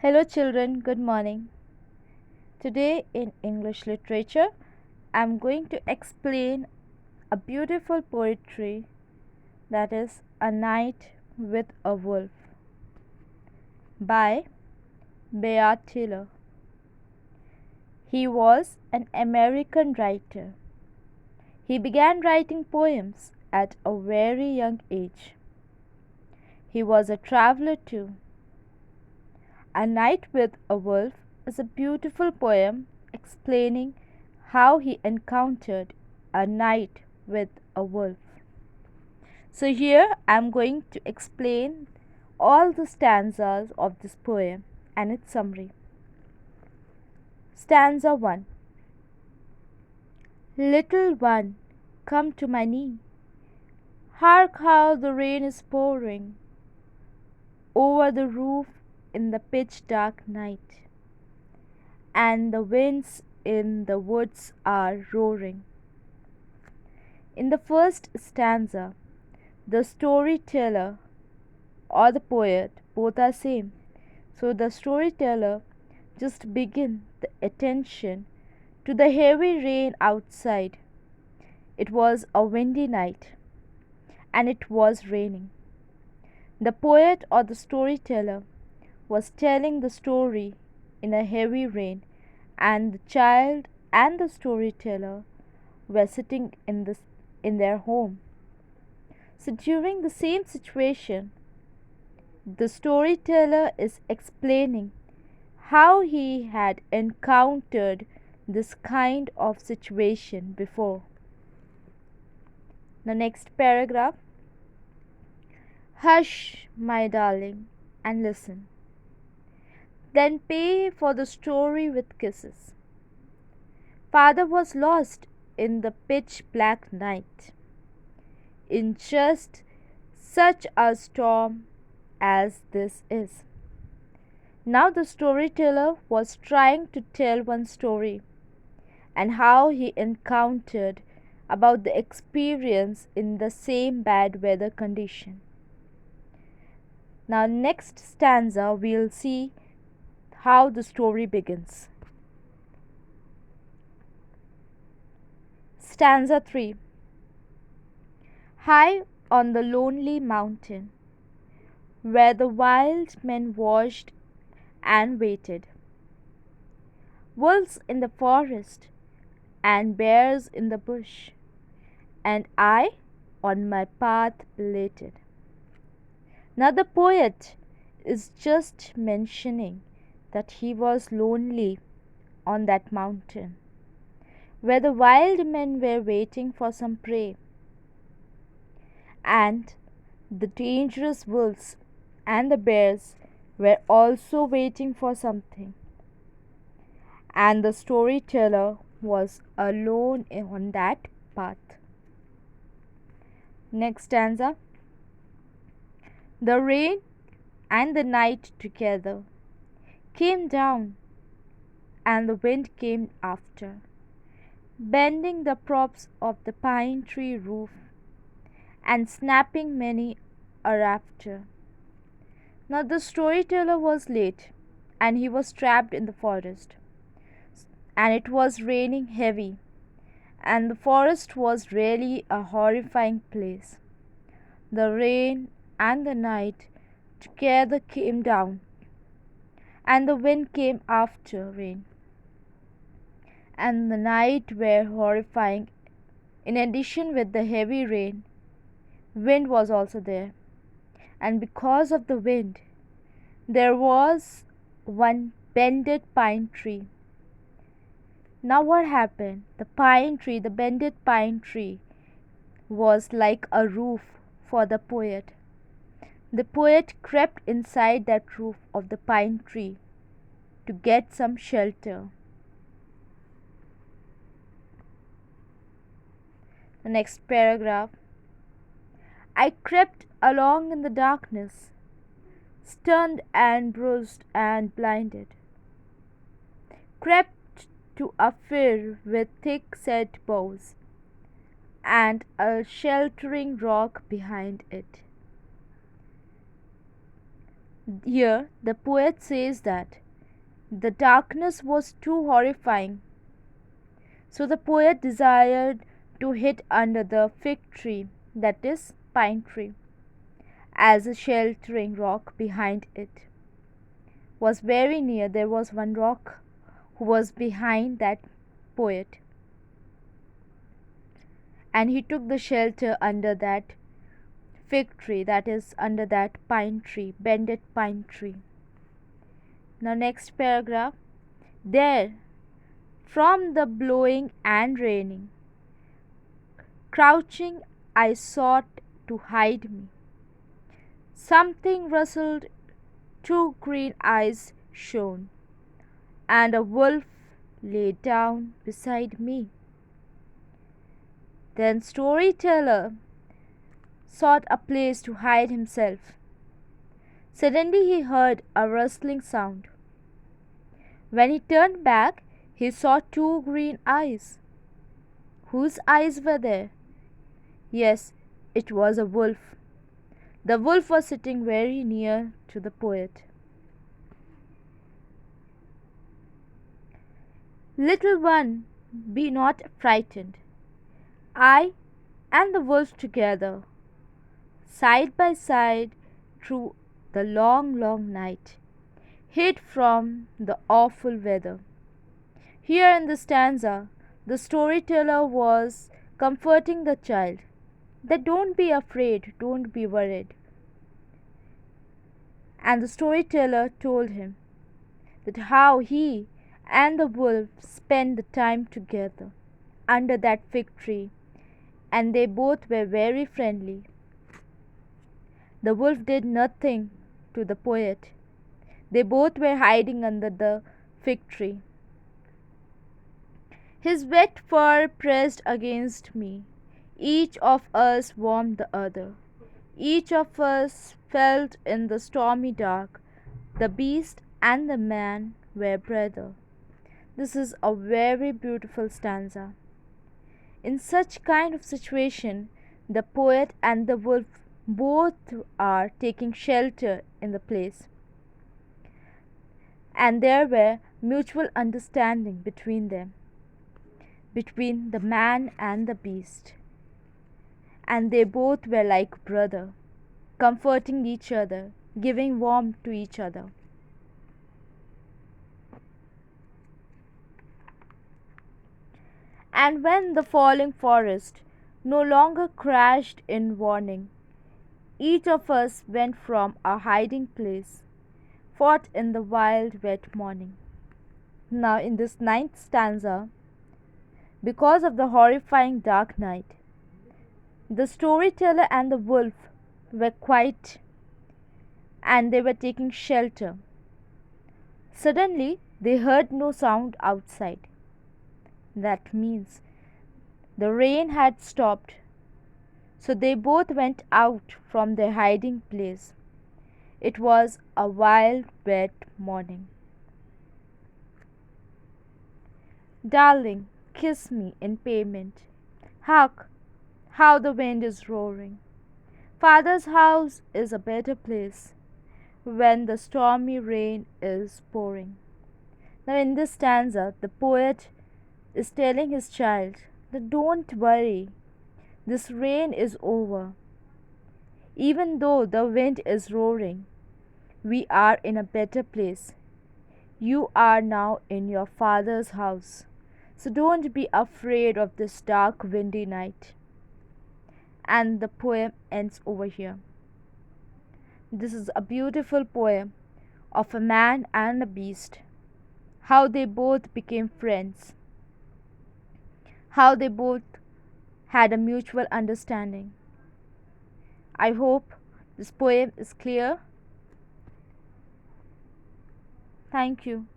Hello, children, good morning. Today in English literature, I'm going to explain a beautiful poetry that is A Night with a Wolf by Bayard Taylor. He was an American writer. He began writing poems at a very young age. He was a traveler too. A Night with a Wolf is a beautiful poem explaining how he encountered a night with a wolf. So, here I am going to explain all the stanzas of this poem and its summary. Stanza 1. Little one, come to my knee. Hark how the rain is pouring over the roof in the pitch dark night, and the winds in the woods are roaring. In the first stanza, the storyteller or the poet both are same. So the storyteller just begin the attention to the heavy rain outside. It was a windy night and it was raining. The poet or the storyteller was telling the story in a heavy rain, and the child and the storyteller were sitting in their home. So during the same situation, the storyteller is explaining how he had encountered this kind of situation before. The next paragraph. Hush, my darling, and listen. Then pay for the story with kisses. Father was lost in the pitch black night, in just such a storm as this is. Now the storyteller was trying to tell one story and how he encountered about the experience in the same bad weather condition. Now next stanza we'll see how the story begins. Stanza 3. High on the lonely mountain, where the wild men watched and waited, wolves in the forest and bears in the bush, and I on my path belated. Now the poet is just mentioning that he was lonely on that mountain, where the wild men were waiting for some prey, and the dangerous wolves and the bears were also waiting for something, and the storyteller was alone on that path. Next stanza. The rain and the night together came down, and the wind came after, bending the props of the pine tree roof and snapping many a rafter. Now the storyteller was late, and he was trapped in the forest, and it was raining heavy, and the forest was really a horrifying place. The rain and the night together came down, and the wind came after rain, and the night were horrifying. In addition with the heavy rain, wind was also there, and because of the wind there was one bended pine tree. Now what happened? The bended pine tree was like a roof for the poet. The poet crept inside that roof of the pine tree to get some shelter. The next paragraph. I crept along in the darkness, stunned and bruised and blinded. Crept to a fir with thick set boughs and a sheltering rock behind it. Here, the poet says that the darkness was too horrifying, so the poet desired to hid under the fig tree, that is, pine tree, as a sheltering rock behind it. Was very near there was one rock who was behind that poet, and he took the shelter under that fig tree, that is, under that pine tree, bended pine tree. Now, next paragraph. There, from the blowing and raining, crouching, I sought to hide me. Something rustled, two green eyes shone, and a wolf lay down beside me. Then storyteller sought a place to hide himself. Suddenly he heard a rustling sound. When he turned back, he saw two green eyes. Whose eyes were there? Yes, it was a wolf. The wolf was sitting very near to the poet. Little one, be not frightened. I and the wolf together, side by side through the long, long night, hid from the awful weather. Here in the stanza, the storyteller was comforting the child that don't be afraid, don't be worried. And the storyteller told him that how he and the wolf spent the time together under that fig tree, and they both were very friendly. The wolf did nothing to the poet. They both were hiding under the fig tree. His wet fur pressed against me. Each of us warmed the other. Each of us felt in the stormy dark. The beast and the man were brother. This is a very beautiful stanza. In such kind of situation, the poet and the wolf both are taking shelter in the place. And there were mutual understanding between them, between the man and the beast. And they both were like brother, comforting each other, giving warmth to each other. And when the falling forest no longer crashed in warning, each of us went from our hiding place, fought in the wild wet morning. Now, in this ninth stanza, because of the horrifying dark night, the storyteller and the wolf were quiet and they were taking shelter. Suddenly, they heard no sound outside. That means the rain had stopped, so they both went out from their hiding place. It was a wild, wet morning. Darling, kiss me in payment. Hark, how the wind is roaring. Father's house is a better place when the stormy rain is pouring. Now, in this stanza, the poet is telling his child that don't worry, this rain is over. Even though the wind is roaring, we are in a better place. You are now in your father's house. So don't be afraid of this dark, windy night. And the poem ends over here. This is a beautiful poem of a man and a beast. How they both became friends. How they both had a mutual understanding. I hope this poem is clear. Thank you.